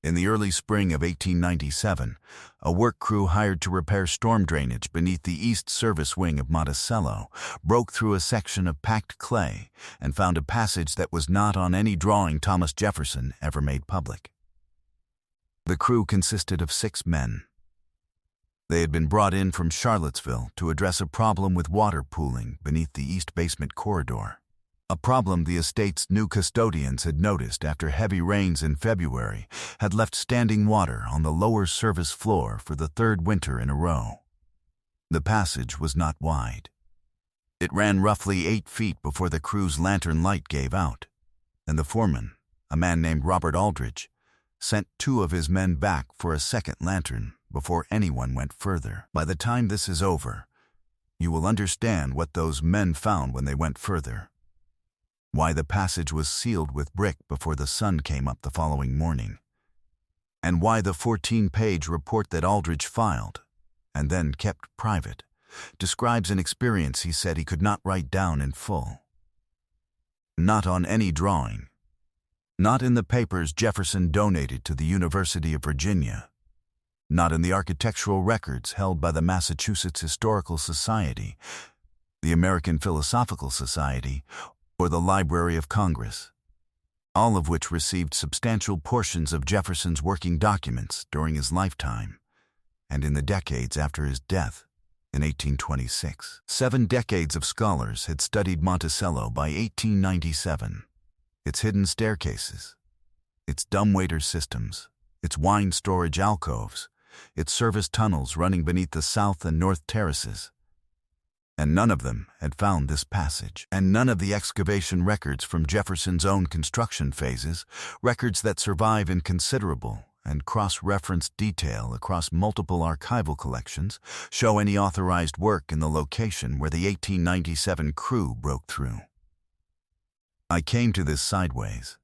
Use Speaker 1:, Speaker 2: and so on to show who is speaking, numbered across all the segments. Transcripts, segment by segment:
Speaker 1: In the early spring of 1897, a work crew hired to repair storm drainage beneath the east service wing of Monticello broke through a section of packed clay and found a passage that was not on any drawing Thomas Jefferson ever made public. The crew consisted of 6 men. They had been brought in from Charlottesville to address a problem with water pooling beneath the east basement corridor. A problem the estate's new custodians had noticed after heavy rains in February had left standing water on the lower service floor for the 3rd winter in a row. The passage was not wide. It ran roughly 8 feet before the crew's lantern light gave out, and the foreman, a man named Robert Aldrich, sent 2 of his men back for a second lantern before anyone went further. By the time this is over, you will understand what those men found when they went further. Why the passage was sealed with brick before the sun came up the following morning, and why the 14-page report that Aldrich filed, and then kept private, describes an experience he said he could not write down in full. Not on any drawing, not in the papers Jefferson donated to the University of Virginia, not in the architectural records held by the Massachusetts Historical Society, the American Philosophical Society, or the Library of Congress, all of which received substantial portions of Jefferson's working documents during his lifetime and in the decades after his death in 1826. 7 decades of scholars had studied Monticello by 1897, its hidden staircases, its dumbwaiter systems, its wine storage alcoves, its service tunnels running beneath the south and north terraces, and none of them had found this passage. And none of the excavation records from Jefferson's own construction phases, records that survive in considerable and cross-referenced detail across multiple archival collections, show any authorized work in the location where the 1897 crew broke through. I came to this sideways,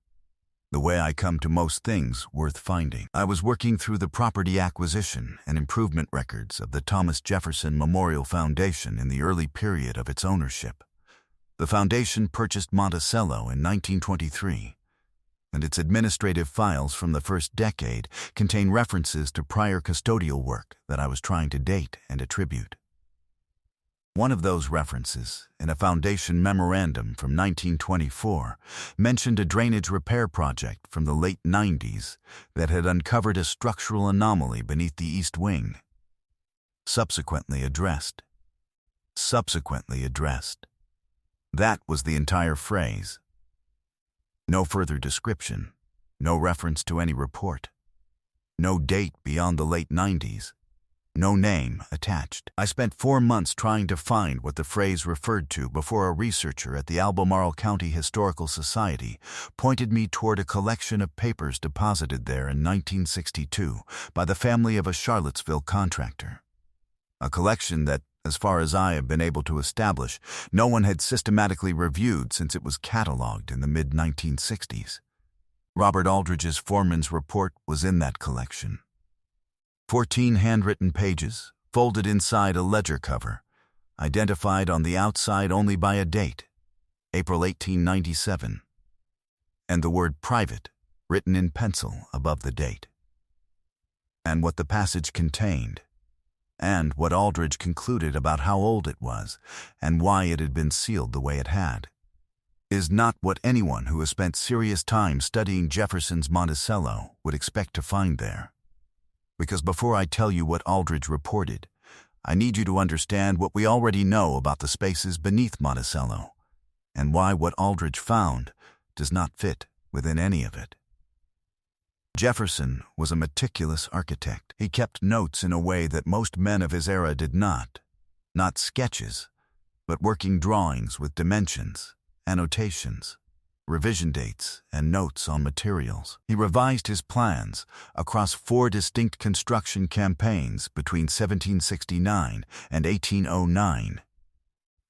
Speaker 1: the way I come to most things worth finding. I was working through the property acquisition and improvement records of the Thomas Jefferson Memorial Foundation in the early period of its ownership. The foundation purchased Monticello in 1923, and its administrative files from the first decade contain references to prior custodial work that I was trying to date and attribute. One of those references, in a foundation memorandum from 1924, mentioned a drainage repair project from the late 90s that had uncovered a structural anomaly beneath the east wing. Subsequently addressed. That was the entire phrase. No further description, no reference to any report, no date beyond the late 90s. No name attached. I spent 4 months trying to find what the phrase referred to before a researcher at the Albemarle County Historical Society pointed me toward a collection of papers deposited there in 1962 by the family of a Charlottesville contractor. A collection that, as far as I have been able to establish, no one had systematically reviewed since it was catalogued in the mid-1960s. Robert Aldrich's foreman's report was in that collection. 14 handwritten pages, folded inside a ledger cover, identified on the outside only by a date, April 1897, and the word private written in pencil above the date. And what the passage contained, and what Aldrich concluded about how old it was and why it had been sealed the way it had, is not what anyone who has spent serious time studying Jefferson's Monticello would expect to find there. Because before I tell you what Aldrich reported, I need you to understand what we already know about the spaces beneath Monticello, and why what Aldrich found does not fit within any of it. Jefferson was a meticulous architect. He kept notes in a way that most men of his era did not sketches, but working drawings with dimensions, annotations, revision dates, and notes on materials. He revised his plans across 4 distinct construction campaigns between 1769 and 1809,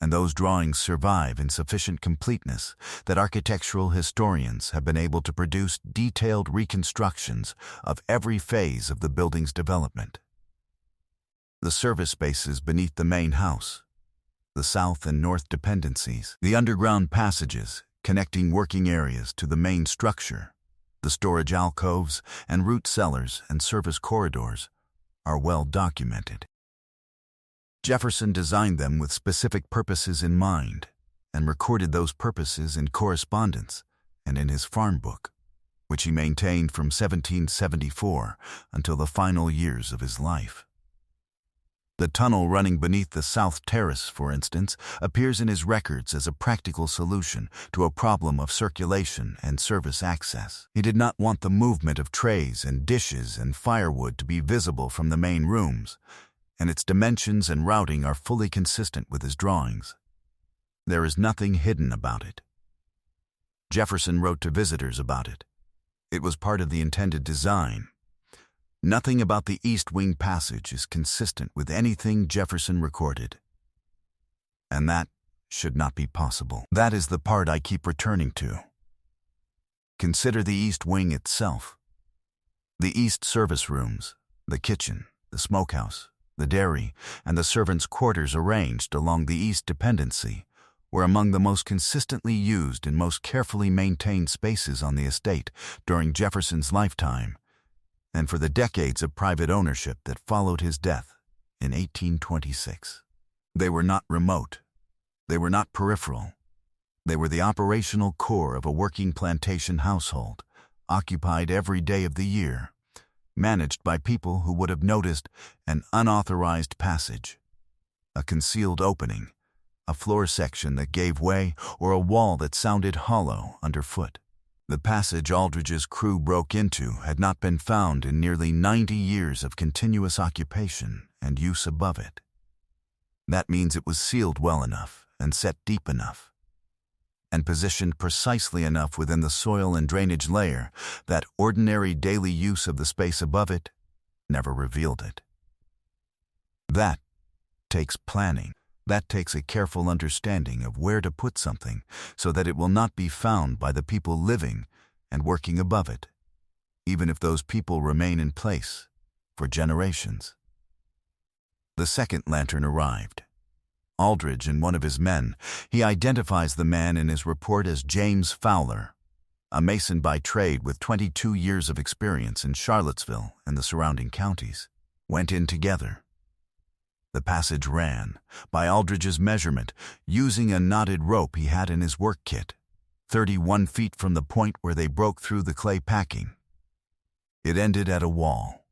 Speaker 1: and those drawings survive in sufficient completeness that architectural historians have been able to produce detailed reconstructions of every phase of the building's development. The service spaces beneath the main house, the south and north dependencies, the underground passages connecting working areas to the main structure, The storage alcoves and root cellars and service corridors are well documented. Jefferson designed them with specific purposes in mind and recorded those purposes in correspondence and in his farm book, which he maintained from 1774 until the final years of his life. The tunnel running beneath the South Terrace, for instance, appears in his records as a practical solution to a problem of circulation and service access. He did not want the movement of trays and dishes and firewood to be visible from the main rooms, and its dimensions and routing are fully consistent with his drawings. There is nothing hidden about it. Jefferson wrote to visitors about it. It was part of the intended design. Nothing about the East Wing passage is consistent with anything Jefferson recorded. And that should not be possible. That is the part I keep returning to. Consider the East Wing itself. The East service rooms, the kitchen, the smokehouse, the dairy, and the servants' quarters arranged along the East dependency were among the most consistently used and most carefully maintained spaces on the estate during Jefferson's lifetime, and for the decades of private ownership that followed his death in 1826. They were not remote. They were not peripheral. They were the operational core of a working plantation household, occupied every day of the year, managed by people who would have noticed an unauthorized passage, a concealed opening, a floor section that gave way, or a wall that sounded hollow underfoot. The passage Aldridge's crew broke into had not been found in nearly 90 years of continuous occupation and use above it. That means it was sealed well enough and set deep enough, and positioned precisely enough within the soil and drainage layer that ordinary daily use of the space above it never revealed it. That takes planning. That takes a careful understanding of where to put something so that it will not be found by the people living and working above it, even if those people remain in place for generations. The second lantern arrived. Aldridge and one of his men. He identifies the man in his report as James Fowler, a mason by trade with 22 years of experience in Charlottesville and the surrounding counties, went in together. The passage ran, by Aldridge's measurement, using a knotted rope he had in his work kit, 31 feet from the point where they broke through the clay packing. It ended at a wall.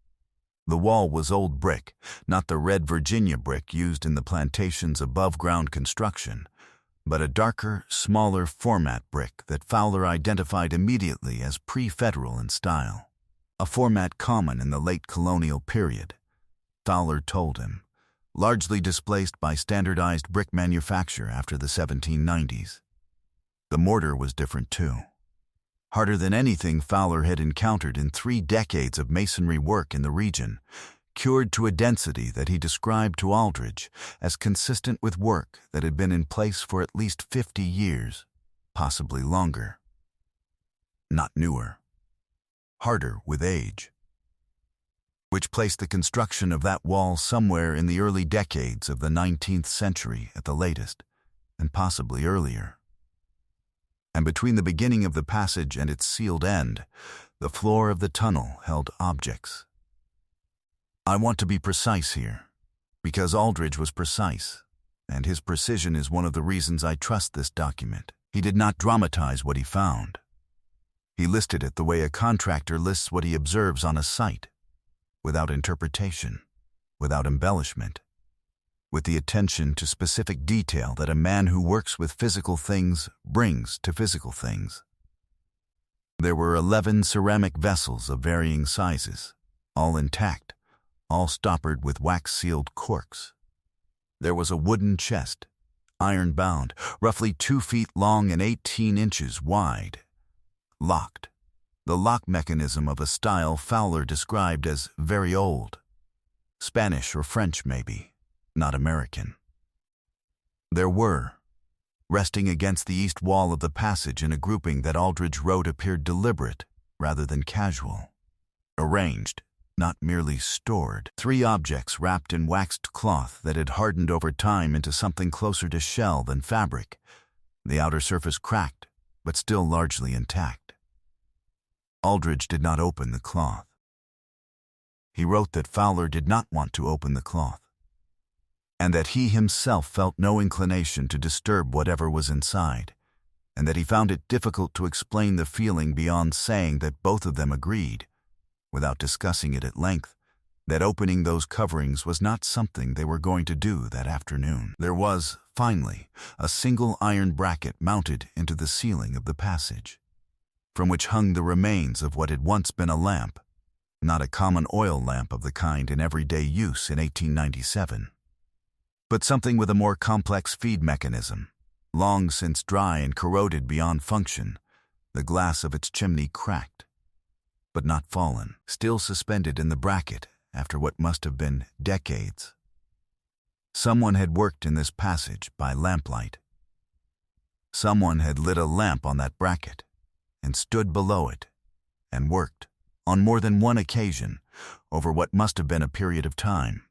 Speaker 1: The wall was old brick, not the red Virginia brick used in the plantation's above-ground construction, but a darker, smaller format brick that Fowler identified immediately as pre-federal in style, a format common in the late colonial period. Fowler told him, largely displaced by standardized brick manufacture after the 1790s. The mortar was different too. Harder than anything Fowler had encountered in 3 decades of masonry work in the region, cured to a density that he described to Aldridge as consistent with work that had been in place for at least 50 years, possibly longer. Not newer. Harder with age, which placed the construction of that wall somewhere in the early decades of the 19th century at the latest, and possibly earlier. And between the beginning of the passage and its sealed end, the floor of the tunnel held objects. I want to be precise here, because Aldridge was precise, and his precision is one of the reasons I trust this document. He did not dramatize what he found. He listed it the way a contractor lists what he observes on a site, without interpretation, without embellishment, with the attention to specific detail that a man who works with physical things brings to physical things. There were 11 ceramic vessels of varying sizes, all intact, all stoppered with wax-sealed corks. There was a wooden chest, iron-bound, roughly 2 feet long and 18 inches wide, locked. The lock mechanism of a style Fowler described as very old. Spanish or French maybe, not American. There were, resting against the east wall of the passage in a grouping that Aldridge wrote appeared deliberate rather than casual, arranged, not merely stored, 3 objects wrapped in waxed cloth that had hardened over time into something closer to shell than fabric, the outer surface cracked, but still largely intact. Aldridge did not open the cloth. He wrote that Fowler did not want to open the cloth, and that he himself felt no inclination to disturb whatever was inside, and that he found it difficult to explain the feeling beyond saying that both of them agreed, without discussing it at length, that opening those coverings was not something they were going to do that afternoon. There was, finally, a single iron bracket mounted into the ceiling of the passage, from which hung the remains of what had once been a lamp, not a common oil lamp of the kind in everyday use in 1897, but something with a more complex feed mechanism, long since dry and corroded beyond function, the glass of its chimney cracked, but not fallen, still suspended in the bracket after what must have been decades. Someone had worked in this passage by lamplight. Someone had lit a lamp on that bracket and stood below it and worked, on more than one occasion, over what must have been a period of time.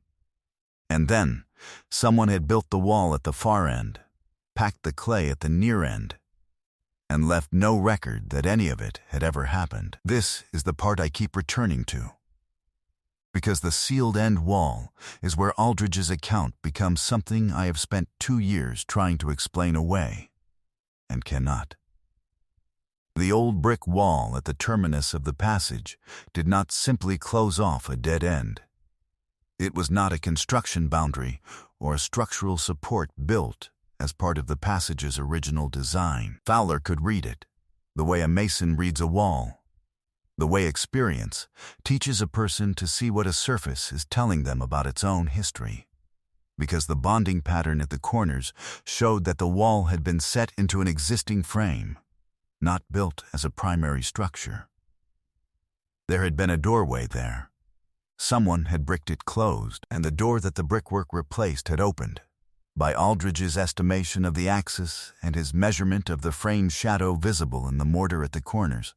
Speaker 1: And then, someone had built the wall at the far end, packed the clay at the near end, and left no record that any of it had ever happened. This is the part I keep returning to, because the sealed end wall is where Aldridge's account becomes something I have spent 2 years trying to explain away, and cannot. The old brick wall at the terminus of the passage did not simply close off a dead end. It was not a construction boundary or a structural support built as part of the passage's original design. Fowler could read it, the way a mason reads a wall, the way experience teaches a person to see what a surface is telling them about its own history, because the bonding pattern at the corners showed that the wall had been set into an existing frame, not built as a primary structure. There had been a doorway there. Someone had bricked it closed, and the door that the brickwork replaced had opened, by Aldridge's estimation of the axis and his measurement of the frame shadow visible in the mortar at the corners,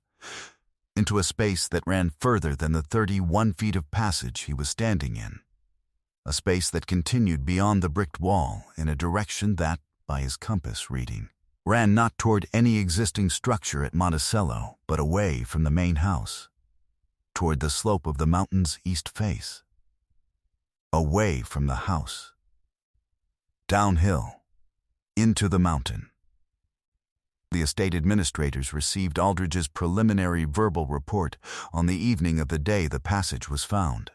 Speaker 1: into a space that ran further than the 31 feet of passage he was standing in, a space that continued beyond the bricked wall in a direction that, by his compass reading, ran not toward any existing structure at Monticello, but away from the main house, toward the slope of the mountain's east face, away from the house, downhill, into the mountain. The estate administrators received Aldridge's preliminary verbal report on the evening of the day the passage was found.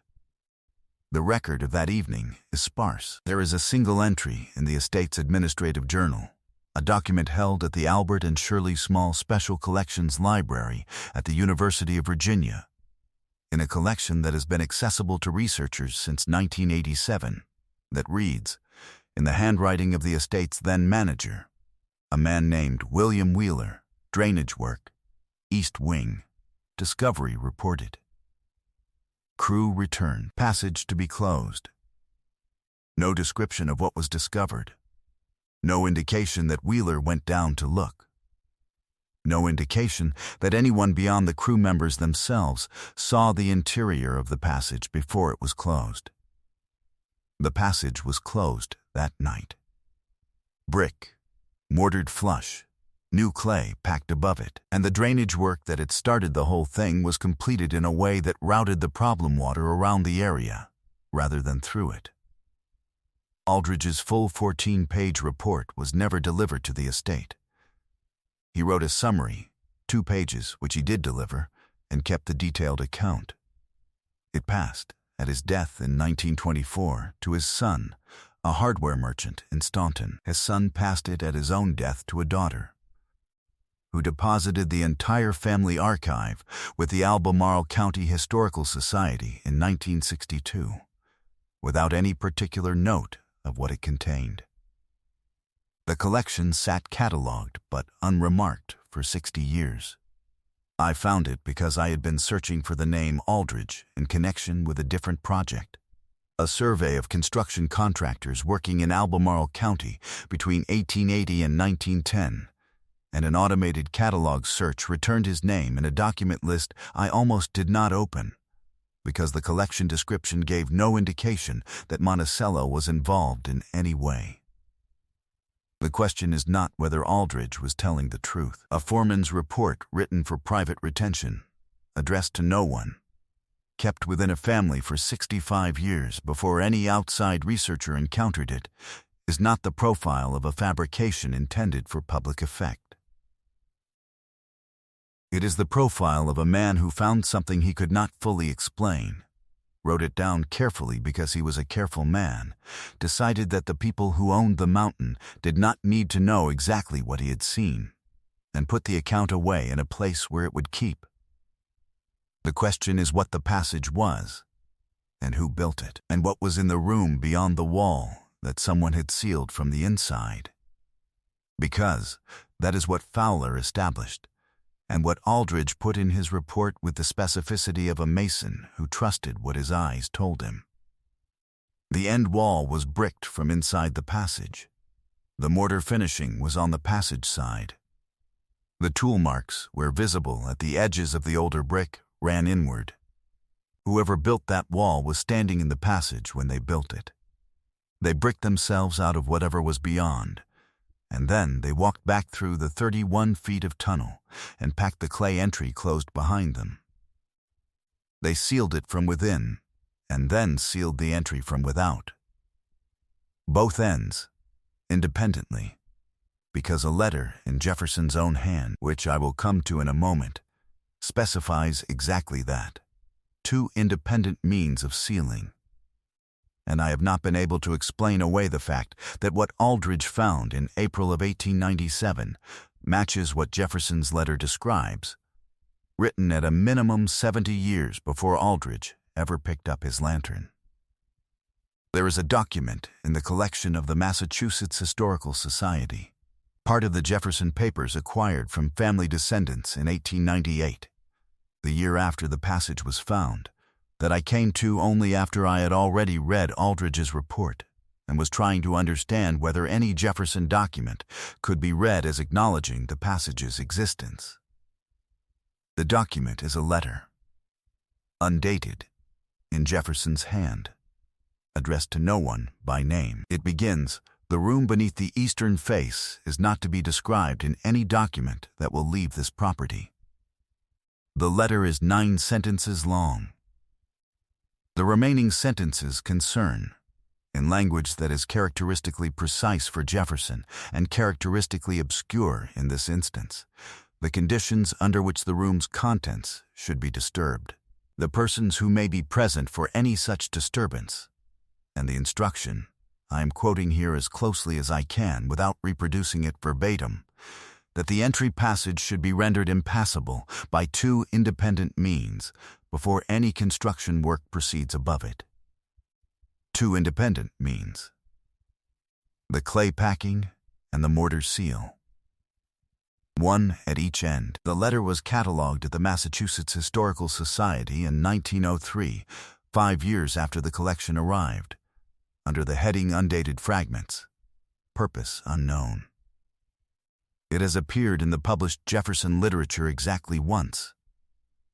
Speaker 1: The record of that evening is sparse. There is a single entry in the estate's administrative journal, a document held at the Albert and Shirley Small Special Collections Library at the University of Virginia, in a collection that has been accessible to researchers since 1987, that reads, in the handwriting of the estate's then manager, a man named William Wheeler, drainage work, East Wing, discovery reported. Crew returned, passage to be closed. No description of what was discovered. No indication that Wheeler went down to look. No indication that anyone beyond the crew members themselves saw the interior of the passage before it was closed. The passage was closed that night. Brick, mortared flush, new clay packed above it, and the drainage work that had started the whole thing was completed in a way that routed the problem water around the area, rather than through it. Aldridge's full 14-page report was never delivered to the estate. He wrote a summary, 2 pages, which he did deliver, and kept the detailed account. It passed, at his death in 1924, to his son, a hardware merchant in Staunton. His son passed it at his own death to a daughter, who deposited the entire family archive with the Albemarle County Historical Society in 1962, without any particular note of what it contained. The collection sat catalogued but unremarked for 60 years. I found it because I had been searching for the name Aldridge in connection with a different project, a survey of construction contractors working in Albemarle County between 1880 and 1910, and an automated catalog search returned his name in a document list I almost did not open, because the collection description gave no indication that Monticello was involved in any way. The question is not whether Aldridge was telling the truth. A foreman's report written for private retention, addressed to no one, kept within a family for 65 years before any outside researcher encountered it, is not the profile of a fabrication intended for public effect. It is the profile of a man who found something he could not fully explain, wrote it down carefully because he was a careful man, decided that the people who owned the mountain did not need to know exactly what he had seen, and put the account away in a place where it would keep. The question is what the passage was, and who built it, and what was in the room beyond the wall that someone had sealed from the inside. Because that is what Fowler established, and what Aldrich put in his report with the specificity of a mason who trusted what his eyes told him. The end wall was bricked from inside the passage. The mortar finishing was on the passage side. The tool marks, where visible at the edges of the older brick, ran inward. Whoever built that wall was standing in the passage when they built it. They bricked themselves out of whatever was beyond, and then they walked back through the 31 feet of tunnel and packed the clay entry closed behind them. They sealed it from within, and then sealed the entry from without. Both ends, independently, because a letter in Jefferson's own hand, which I will come to in a moment, specifies exactly that. 2 independent means of sealing. And I have not been able to explain away the fact that what Aldrich found in April of 1897 matches what Jefferson's letter describes, written at a minimum 70 years before Aldrich ever picked up his lantern. There is a document in the collection of the Massachusetts Historical Society, part of the Jefferson papers acquired from family descendants in 1898, the year after the passage was found, that I came to only after I had already read Aldrich's report and was trying to understand whether any Jefferson document could be read as acknowledging the passage's existence. The document is a letter, undated, in Jefferson's hand, addressed to no one by name. It begins, "The room beneath the eastern face is not to be described in any document that will leave this property." The letter is 9 sentences long. The remaining sentences concern, in language that is characteristically precise for Jefferson and characteristically obscure in this instance, the conditions under which the room's contents should be disturbed, the persons who may be present for any such disturbance, and the instruction, I am quoting here as closely as I can without reproducing it verbatim, that the entry passage should be rendered impassable by 2 independent means before any construction work proceeds above it. 2 independent means: the clay packing and the mortar seal. 1 at each end. The letter was catalogued at the Massachusetts Historical Society in 1903, 5 years after the collection arrived, under the heading Undated Fragments, purpose unknown. It has appeared in the published Jefferson literature exactly once,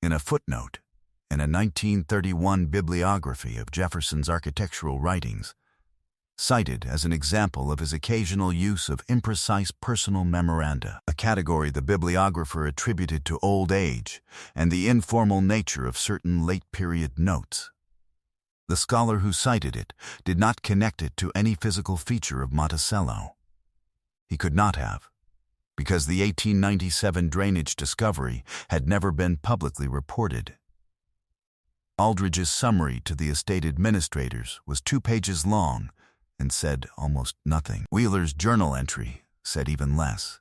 Speaker 1: in a footnote in a 1931 bibliography of Jefferson's architectural writings, cited as an example of his occasional use of imprecise personal memoranda, a category the bibliographer attributed to old age and the informal nature of certain late-period notes. The scholar who cited it did not connect it to any physical feature of Monticello. He could not have, because the 1897 drainage discovery had never been publicly reported. Aldrich's summary to the estate administrators was 2 pages long and said almost nothing. Wheeler's journal entry said even less.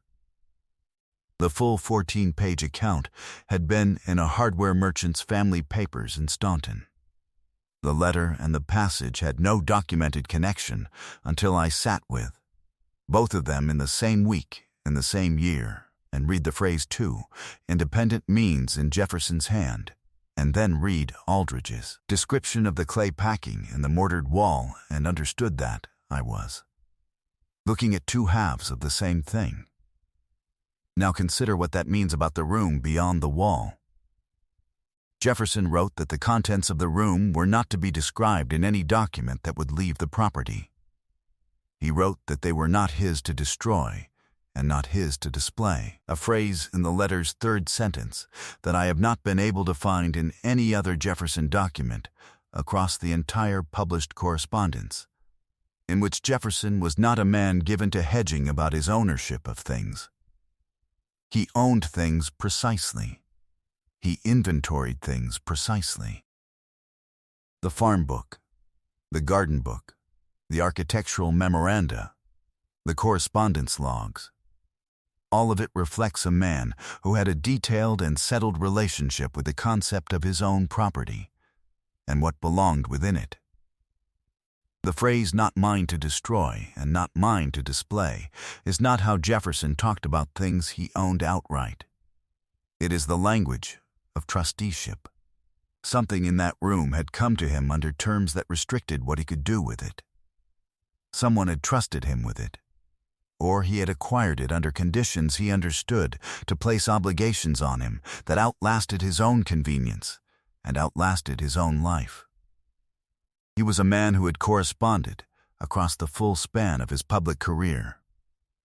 Speaker 1: The full 14-page account had been in a hardware merchant's family papers in Staunton. The letter and the passage had no documented connection until I sat with, both of them in the same week, in the same year, and read the phrase 2 independent means in Jefferson's hand, and then read Aldrich's description of the clay packing and the mortared wall and understood that I was looking at 2 halves of the same thing. Now consider what that means about the room beyond the wall. Jefferson wrote that the contents of the room were not to be described in any document that would leave the property. He wrote that they were not his to destroy, and not his to display. A phrase in the letter's third sentence that I have not been able to find in any other Jefferson document across the entire published correspondence, in which Jefferson was not a man given to hedging about his ownership of things. He owned things precisely. He inventoried things precisely. The farm book, the garden book, the architectural memoranda, the correspondence logs. All of it reflects a man who had a detailed and settled relationship with the concept of his own property and what belonged within it. The phrase "not mine to destroy and not mine to display" is not how Jefferson talked about things he owned outright. It is the language of trusteeship. Something in that room had come to him under terms that restricted what he could do with it. Someone had trusted him with it, or he had acquired it under conditions he understood to place obligations on him that outlasted his own convenience and outlasted his own life. He was a man who had corresponded, across the full span of his public career,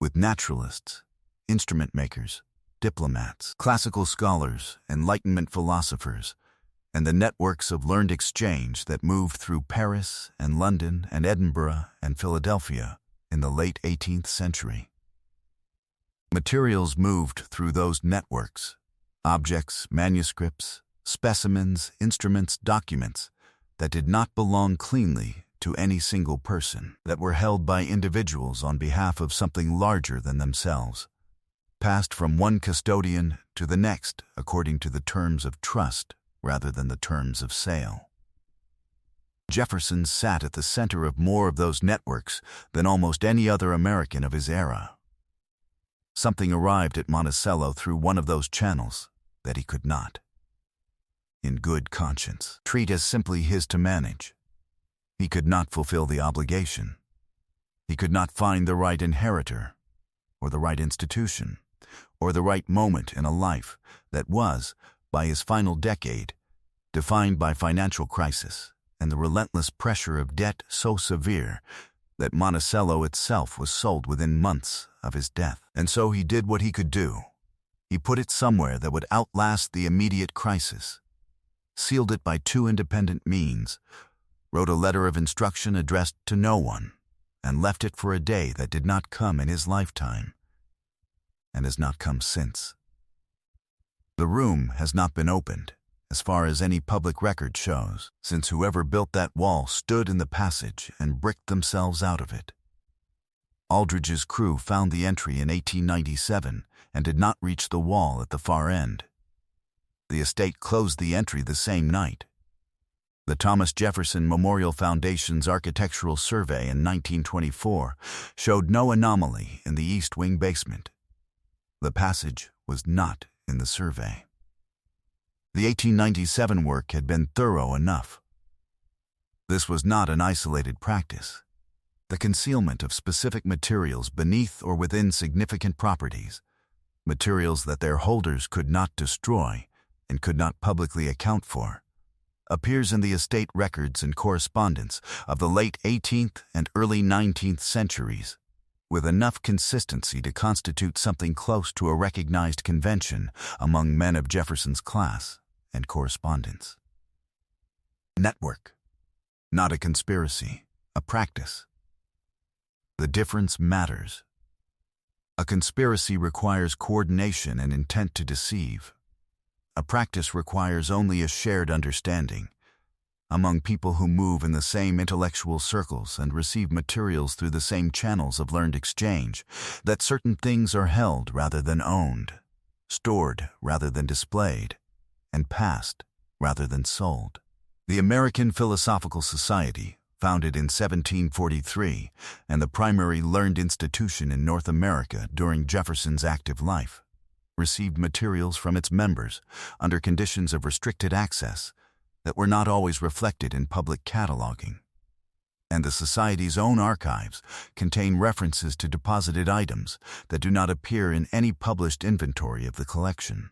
Speaker 1: with naturalists, instrument makers, diplomats, classical scholars, Enlightenment philosophers, and the networks of learned exchange that moved through Paris and London and Edinburgh and Philadelphia in the late 18th century. Materials moved through those networks, objects, manuscripts, specimens, instruments, documents, that did not belong cleanly to any single person, that were held by individuals on behalf of something larger than themselves, passed from one custodian to the next according to the terms of trust rather than the terms of sale. Jefferson sat at the center of more of those networks than almost any other American of his era. Something arrived at Monticello through one of those channels that he could not, in good conscience, treat as simply his to manage. He could not fulfill the obligation. He could not find the right inheritor, or the right institution, or the right moment in a life that was, by his final decade, defined by financial crisis and the relentless pressure of debt so severe that Monticello itself was sold within months of his death. And so he did what he could do. He put it somewhere that would outlast the immediate crisis, sealed it by two independent means, wrote a letter of instruction addressed to no one, and left it for a day that did not come in his lifetime, and has not come since. The room has not been opened, as far as any public record shows, since whoever built that wall stood in the passage and bricked themselves out of it. Aldrich's crew found the entry in 1897 and did not reach the wall at the far end. The estate closed the entry the same night. The Thomas Jefferson Memorial Foundation's architectural survey in 1924 showed no anomaly in the East Wing basement. The passage was not in the survey. The 1897 work had been thorough enough. This was not an isolated practice. The concealment of specific materials beneath or within significant properties, materials that their holders could not destroy and could not publicly account for, appears in the estate records and correspondence of the late 18th and early 19th centuries, with enough consistency to constitute something close to a recognized convention among men of Jefferson's class and correspondence. Network, not a conspiracy, a practice. The difference matters. A conspiracy requires coordination and intent to deceive. A practice requires only a shared understanding among people who move in the same intellectual circles and receive materials through the same channels of learned exchange, that certain things are held rather than owned, stored rather than displayed, and passed rather than sold. The American Philosophical Society, founded in 1743, and the primary learned institution in North America during Jefferson's active life, received materials from its members under conditions of restricted access that were not always reflected in public cataloging. And the Society's own archives contain references to deposited items that do not appear in any published inventory of the collection.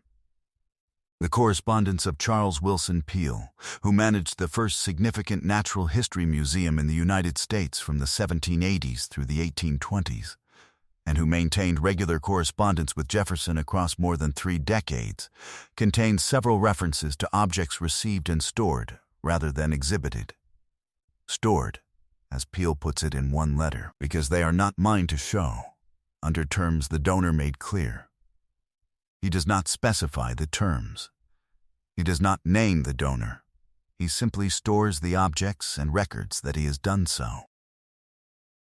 Speaker 1: The correspondence of Charles Wilson Peale, who managed the first significant natural history museum in the United States from the 1780s through the 1820s, and who maintained regular correspondence with Jefferson across more than 3 decades, contains several references to objects received and stored rather than exhibited. Stored, as Peale puts it in one letter, because they are not mine to show, under terms the donor made clear. He does not specify the terms. He does not name the donor. He simply stores the objects and records that he has done so.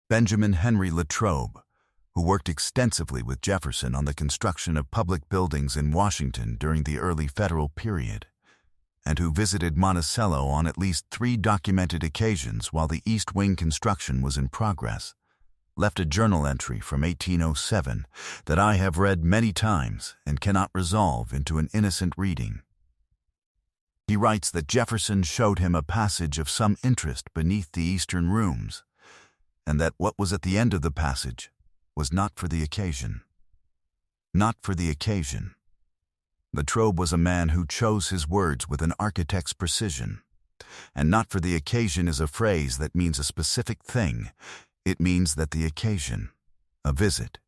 Speaker 1: Benjamin Henry Latrobe, who worked extensively with Jefferson on the construction of public buildings in Washington during the early federal period, and who visited Monticello on at least 3 documented occasions while the East Wing construction was in progress, left a journal entry from 1807 that I have read many times and cannot resolve into an innocent reading. He writes that Jefferson showed him a passage of some interest beneath the eastern rooms, and that what was at the end of the passage was not for the occasion. Not for the occasion. Latrobe was a man who chose his words with an architect's precision, and not for the occasion is a phrase that means a specific thing. It means that the occasion, a visit,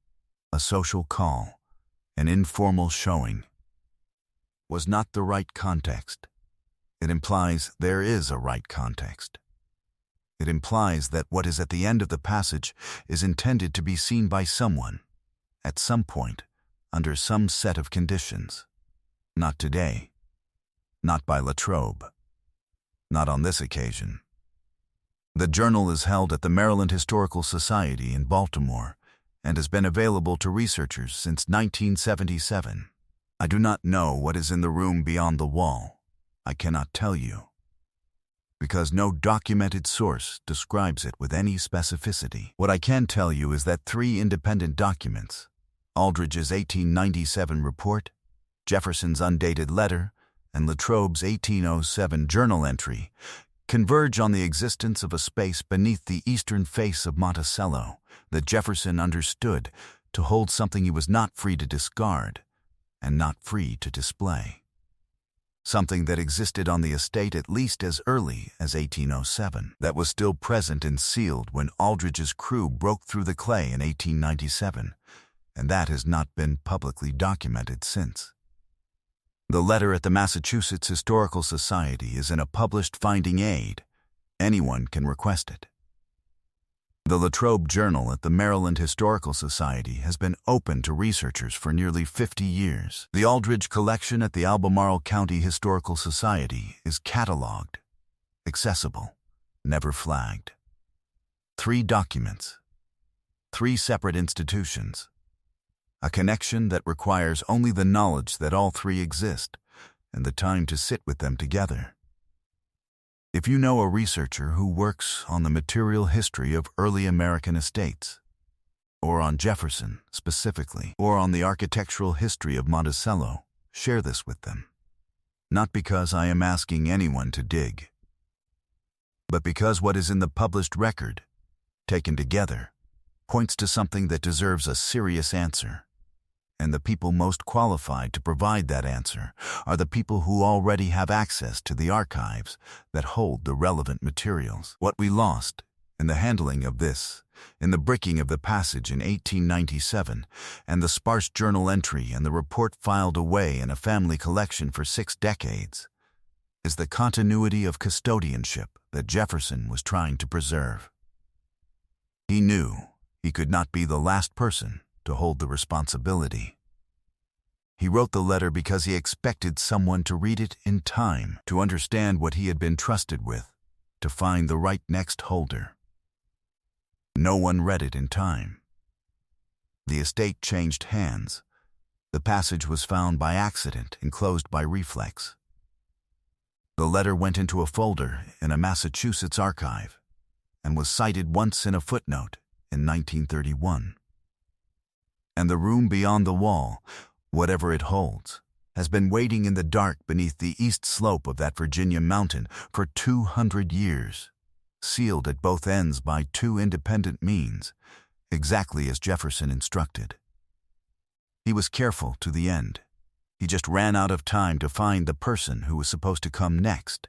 Speaker 1: a social call, an informal showing, was not the right context. It implies there is a right context. It implies that what is at the end of the passage is intended to be seen by someone, at some point, under some set of conditions. Not today. Not by Latrobe. Not on this occasion. The journal is held at the Maryland Historical Society in Baltimore and has been available to researchers since 1977. I do not know what is in the room beyond the wall. I cannot tell you, because no documented source describes it with any specificity. What I can tell you is that 3 independent documents, Aldrich's 1897 report, Jefferson's undated letter, and Latrobe's 1807 journal entry, converge on the existence of a space beneath the eastern face of Monticello that Jefferson understood to hold something he was not free to discard and not free to display. Something that existed on the estate at least as early as 1807, that was still present and sealed when Aldrich's crew broke through the clay in 1897, and that has not been publicly documented since. The letter at the Massachusetts Historical Society is in a published finding aid. Anyone can request it. The Latrobe Journal at the Maryland Historical Society has been open to researchers for nearly 50 years. The Aldrich collection at the Albemarle County Historical Society is catalogued, accessible, never flagged. 3 documents, 3 separate institutions, a connection that requires only the knowledge that all 3 exist and the time to sit with them together. If you know a researcher who works on the material history of early American estates, or on Jefferson specifically, or on the architectural history of Monticello, share this with them. Not because I am asking anyone to dig, but because what is in the published record, taken together, points to something that deserves a serious answer. And the people most qualified to provide that answer are the people who already have access to the archives that hold the relevant materials. What we lost in the handling of this, in the bricking of the passage in 1897, and the sparse journal entry and the report filed away in a family collection for 6 decades, is the continuity of custodianship that Jefferson was trying to preserve. He knew he could not be the last person to hold the responsibility. He wrote the letter because he expected someone to read it in time, to understand what he had been trusted with, to find the right next holder. No one read it in time. The estate changed hands. The passage was found by accident and closed by reflex. The letter went into a folder in a Massachusetts archive and was cited once in a footnote in 1931. And the room beyond the wall, whatever it holds, has been waiting in the dark beneath the east slope of that Virginia mountain for 200 years, sealed at both ends by 2 independent means, exactly as Jefferson instructed. He was careful to the end. He just ran out of time to find the person who was supposed to come next.